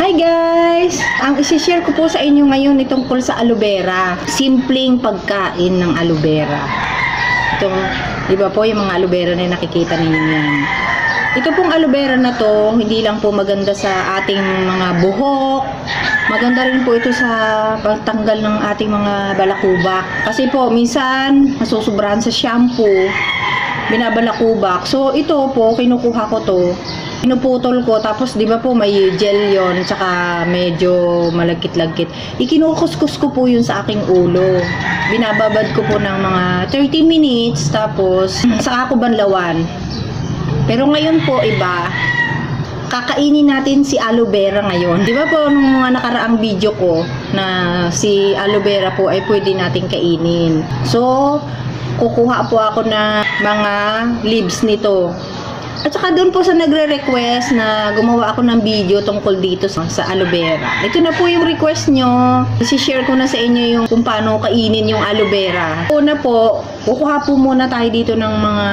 Hi guys! Ang isi-share ko po sa inyo ngayon tungkol sa aloe vera. Simpleng pagkain ng aloe vera. Itong, di ba po yung mga aloe vera na nakikita ninyo yan. Ito pong aloe vera na to, hindi lang po maganda sa ating mga buhok. Maganda rin po ito sa pagtanggal ng ating mga balakubak. Kasi po, minsan, masusobrahan sa shampoo, binabalakubak. So, ito po, kinukuha ko to. Pinuputol ko, tapos di ba po may gel yon, tsaka medyo malagkit-lagkit. Ikinukuskus ko po yun sa aking ulo. Binababad ko po ng mga 30 minutes, tapos saka ko banlawan. Pero ngayon po iba, kakainin natin si aloe vera ngayon. Di ba po nung mga nakaraang video ko na si aloe vera po ay pwede natin kainin. So, kukuha po ako na mga leaves nito. At saka doon po sa nagre-request na gumawa ako ng video tungkol dito sa aloe vera. Ito na po yung request nyo. I-share ko na sa inyo yung kung paano kainin yung aloe vera. Una po, kukuha po muna tayo dito ng mga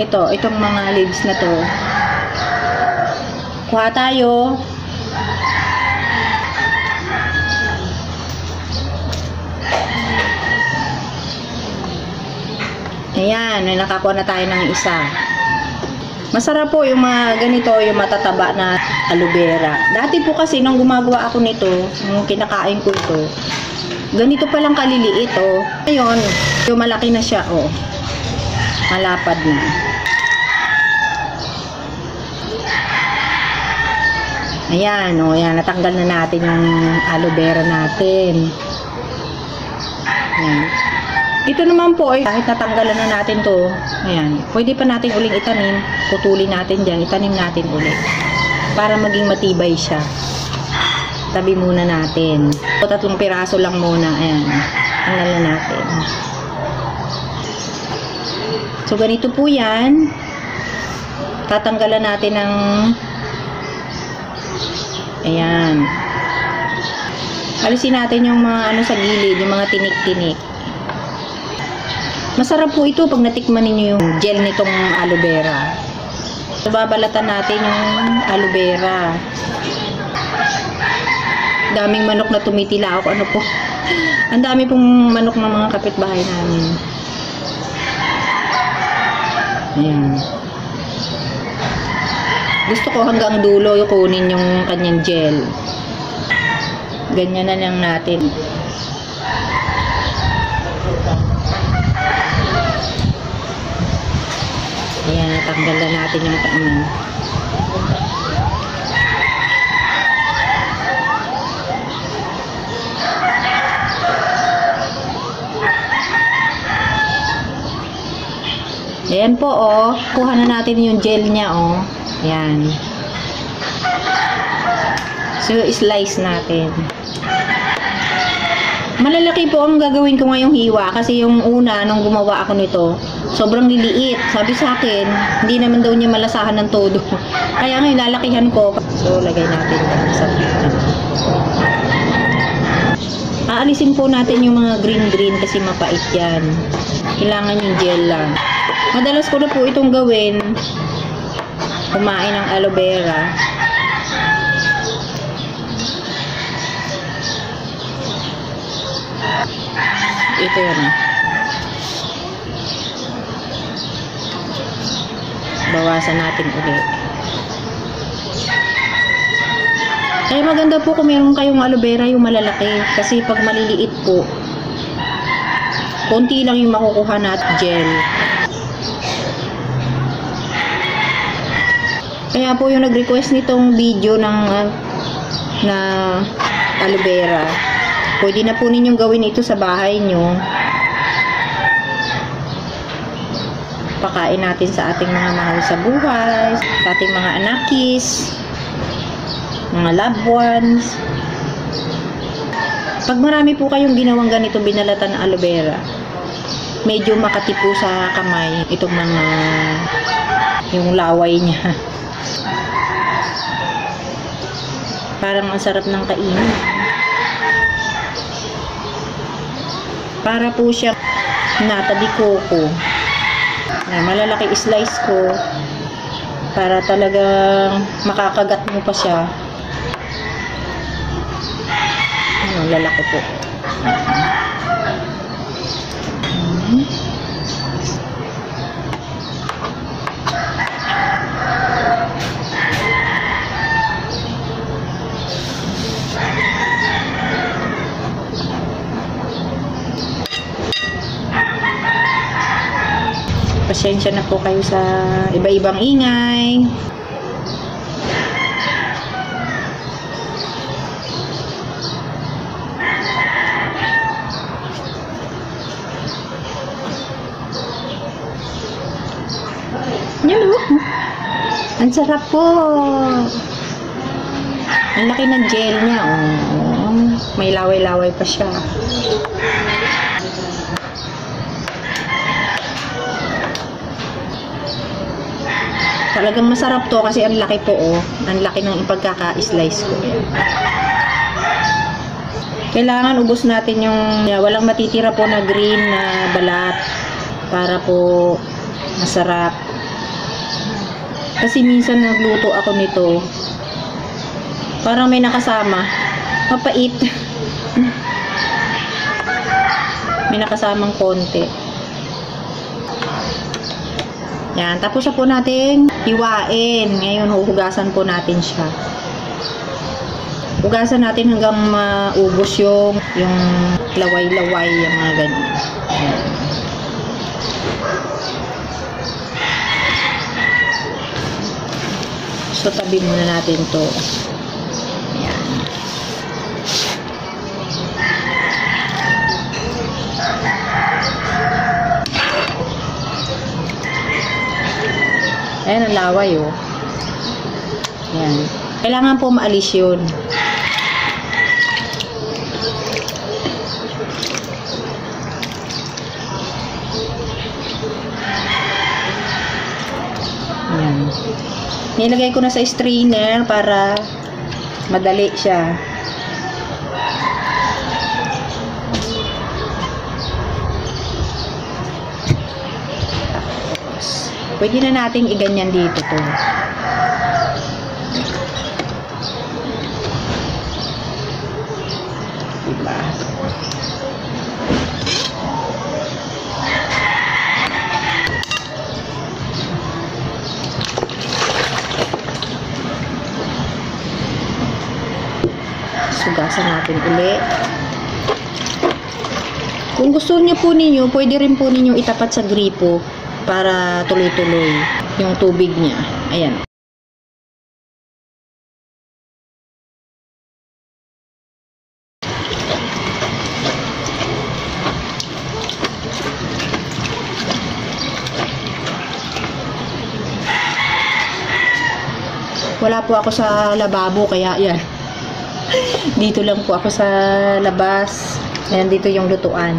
itong mga leaves na to. Kuha tayo. Ayan, may nakakuha na tayo ng isa. Masarap po yung mga ganito, yung matataba na aloe vera. Dati po kasi nung gumagawa ako nito, nung kinakain ko ito, ganito palang kaliliit, oh. Ngayon, yung malaki na siya, oh. Malapad na. Ayan, oh, ayan, natanggal na natin yung aloe vera natin. Ayan. Ito naman po ay kahit natanggalan na natin to, ayan, pwede pa natin uling itanim, putulin natin dyan, itanim natin ulit para maging matibay siya. Tabi muna natin. O, 3 piraso lang muna, ayan, tanggal na natin. So ganito po yan. Tatanggalan natin ng ayan, alisin natin yung mga ano sa gilid, yung mga tinik-tinik. Masarap po ito pag natikman ninyo yung gel nitong aloe vera. So, babalatan natin yung aloe vera. Daming manok na tumitilaok. Ano po? Ang dami pong manok ng mga kapitbahay namin. Ayan. Gusto ko hanggang dulo yung kunin yung kanyang gel. Ganyan na lang natin. Ayan, tanggal na natin yung taon. Ayan po, oh. Kuha na natin yung gel niya, oh. Ayan. So, slice natin. Malalaki po ang gagawin ko ngayong hiwa kasi yung una, nung gumawa ako nito, sobrang liliit. Sabi sa akin, hindi naman daw niya malasahan ng todo. Kaya ngayon, lalakihan ko. So, lagay natin sa pita. Aalisin po natin yung mga green-green kasi mapait yan. Kailangan yung gel lang. Madalas ko na po itong gawin. Kumain ng aloe vera. Ito yan. Bawasan natin ulit. Kaya maganda po kung meron kayong aloe vera yung malalaki. Kasi pag maliliit po, konti lang yung makukuha natin gel. Kaya po yung nag-request nitong video ng na aloe vera, pwede na po ninyong gawin ito sa bahay nyo. Pakain natin sa ating mga mahal sa buhay, sa ating mga anakis, mga loved ones. Pag marami po kayong ginawang ganito binalatan ng aloe vera, medyo makati po sa kamay itong mga yung laway niya. Parang ang sarap ng kainin. Para po siya nata di coco. Malalaki slice ko para talagang makakagat mo pa siya. Ang lalaki po. Pasensya na po kayo sa iba-ibang ingay. Yan o. Ang sarap po. Ang laki ng gel niya. Oh. May laway-laway pa siya. Talagang masarap to kasi ang laki po oh. Ang laki ng pagkaka-slice ko. Kailangan ubos natin yung walang matitira po na green na balat para po masarap. Kasi minsan nagluto ako nito. Parang may nakasama. Mapait. May nakasamang konti. Yan, tapos na po natin hiwain. Ngayon, huhugasan po natin siya. Hugasan natin hanggang maubos yung laway-laway, yung mga ganyan. Yan. So, tabi muna natin to. Yan. Ayan ang laway oh. Ayan. Kailangan po maalis yun. Ayan. Nilagay ko na sa strainer para madali siya. Pwede na nating iganyan dito to. Diba? Sugasan natin ulit. Kung gusto niyo po ninyo, pwede rin po ninyo itapat sa gripo para tuloy-tuloy yung tubig niya. Ayan. Wala po ako sa lababo kaya yan. Dito lang po ako sa labas. Ayan, dito yung lutuan.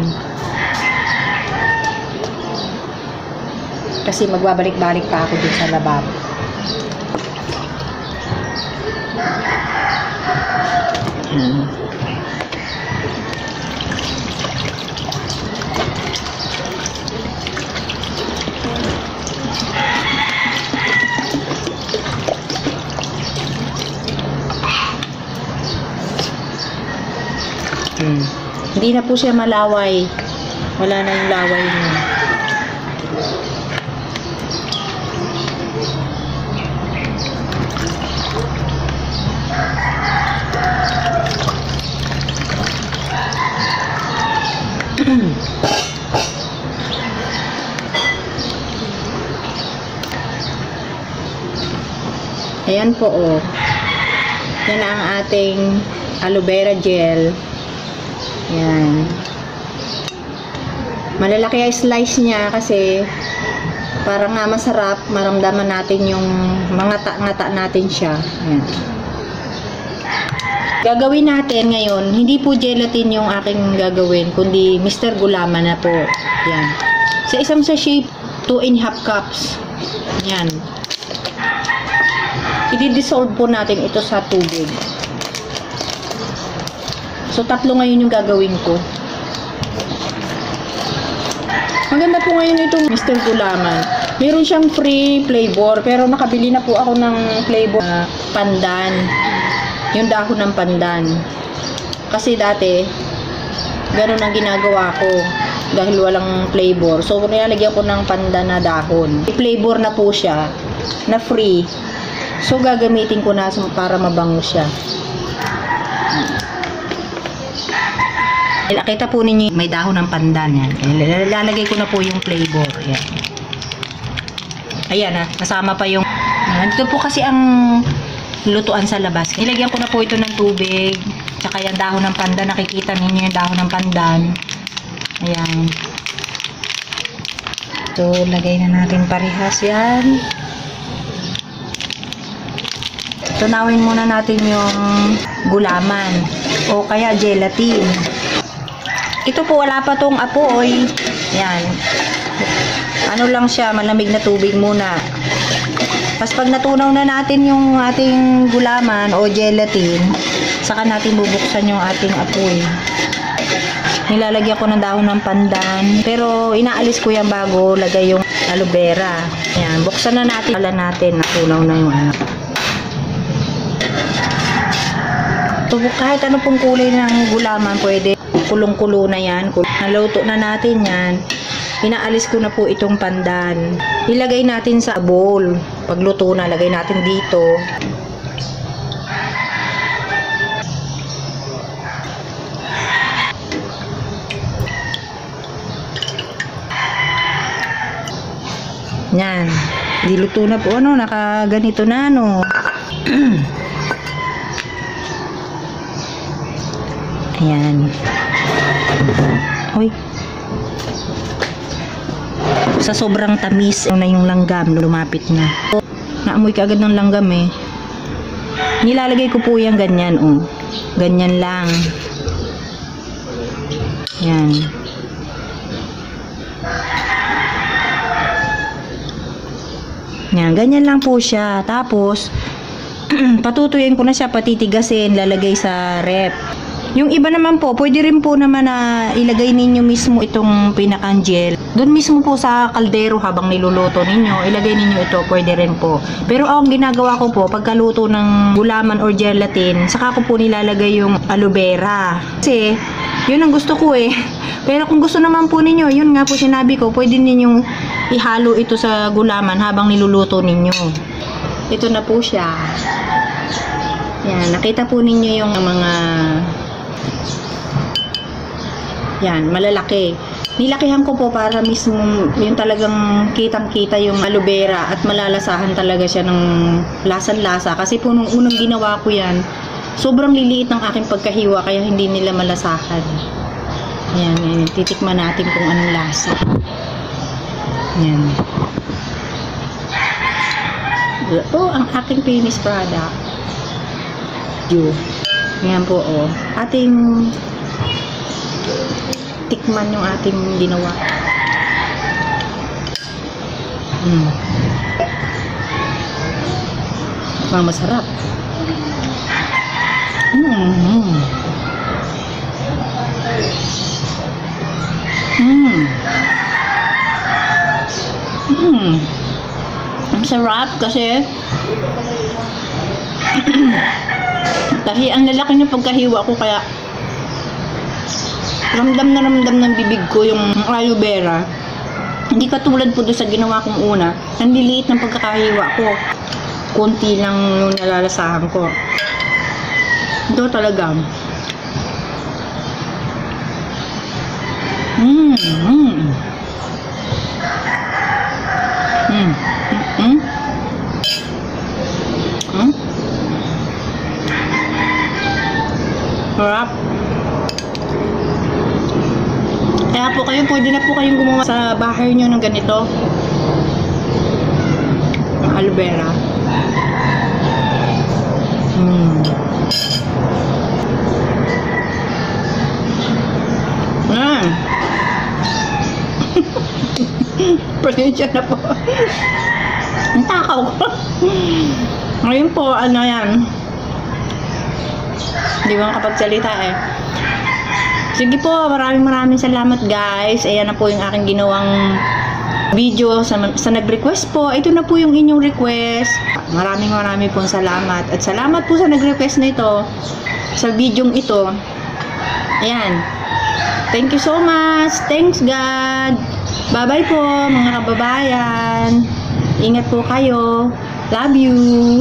Kasi magbabalik-balik pa ako dun sa lababo. Hindi na po siya malaway. Wala na yung laway niya. Ayan po oh. Yan ang ating aloe vera gel. Yan. Malalaki ang slice niya kasi para nga masarap, maramdaman natin yung mga ngata natin siya. Yan. Gagawin natin ngayon, hindi po gelatin yung aking gagawin, kundi Mr. Gulaman na po. Yan. Sa isang sachet, 2½ cups. Yan. I-dissolve po natin ito sa tubig. So, 3 ngayon yung gagawin ko. Maganda po ngayon itong Mr. Gulaman. Meron siyang free flavor, pero nakabili na po ako ng flavor pandan. Yung dahon ng pandan. Kasi dati, ganun ang ginagawa ko. Dahil walang flavor. So, nilalagyan ko ng pandan na dahon. Flavor na po siya. Na free. So, gagamitin ko na para mabango siya. Nakita po ninyo, may dahon ng pandan yan. Lalagay ko na po yung flavor. Ayan. Ayan na, nasama pa yung... Ito po kasi ang lutuan sa labas. Nilagyan ko na po ito ng tubig. Tsaka yung dahon ng pandan. Nakikita ninyo yung dahon ng pandan. Ayan. So, lagay na natin parehas yan. Tunawin muna natin yung gulaman. O kaya gelatin. Ito po, wala pa tong apoy. Yan. Ano lang siya, malamig na tubig muna. Tapos pag natunaw na natin yung ating gulaman o gelatin, saka natin bubuksan yung ating apoy. Nilalagyan ko ng dahon ng pandan. Pero inaalis ko yan bago lagay yung aloe vera. Yan, buksan na natin. Wala natin, natunaw na yung ano. So, kahit ano pong kulay ng gulaman, pwede. Kulong-kulo na yan. Naluto na natin yan. Inaalis ko na po itong pandan. Ilagay natin sa bowl. Pagluto na, lagay natin dito. Yan. Diluto na po. Ano, nakaganito na, no. Ayan. Hoy. Sa sobrang tamis na yung langgam, lumapit na. Naamoy ka agad ng langgam eh. Nilalagay ko po yan ganyan, oh. Ganyan lang. Yan. Yan, ganyan lang po siya. Tapos, patutuyin ko na siya, patitigasin, lalagay sa rep. Yung iba naman po, pwede rin po naman na ilagay ninyo mismo itong pinakang gel. Doon mismo po sa kaldero habang niluluto ninyo, ilagay ninyo ito, pwede rin po. Pero ang ginagawa ko po, pagkaluto ng gulaman or gelatin, saka ko po nilalagay yung aloe vera. Kasi, yun ang gusto ko eh. Pero kung gusto naman po ninyo, yun nga po sinabi ko, pwede ninyong ihalo ito sa gulaman habang niluluto ninyo. Ito na po siya. Yan, nakita po ninyo yung mga... Yan, malalaki. Nilakihan ko po para mismo yung talagang kitang-kita yung aloe vera at malalasahan talaga siya ng lasan-lasa. Kasi po nung unang ginawa ko yan, sobrang liliit ng aking pagkahiwa kaya hindi nila malasahan. Yan, titikman natin kung anong lasa. Yan. Ito ang aking finished product. Yan po, oh. Ating tikman yung ating ginawa. Masarap. Ang sarap kasi dahil ang lalaki ng pagkahiwa ko kaya ramdam na ramdam ng bibig ko yung aloe vera. Hindi katulad po doon sa ginawa kong una. Ang liliit ng pagkakahiwa ko. Konti lang yung nalalasahan ko. Ito talaga. Sarap. Kaya po kayo, pwede na po kayong gumawa sa bahay nyo ng ganito. Ng aloe vera. Pasensya na po. Ang takaw ko. Ngayon po, ano yan. Hindi ba makapagsalita eh. Sige po, maraming salamat guys. Ayan na po yung aking ginawang video sa nag-request po. Ito na po yung inyong request. Maraming pong salamat. At salamat po sa nag-request na ito. Sa videong ito. Ayan. Thank you so much. Thanks God. Bye-bye po mga kababayan. Ingat po kayo. Love you.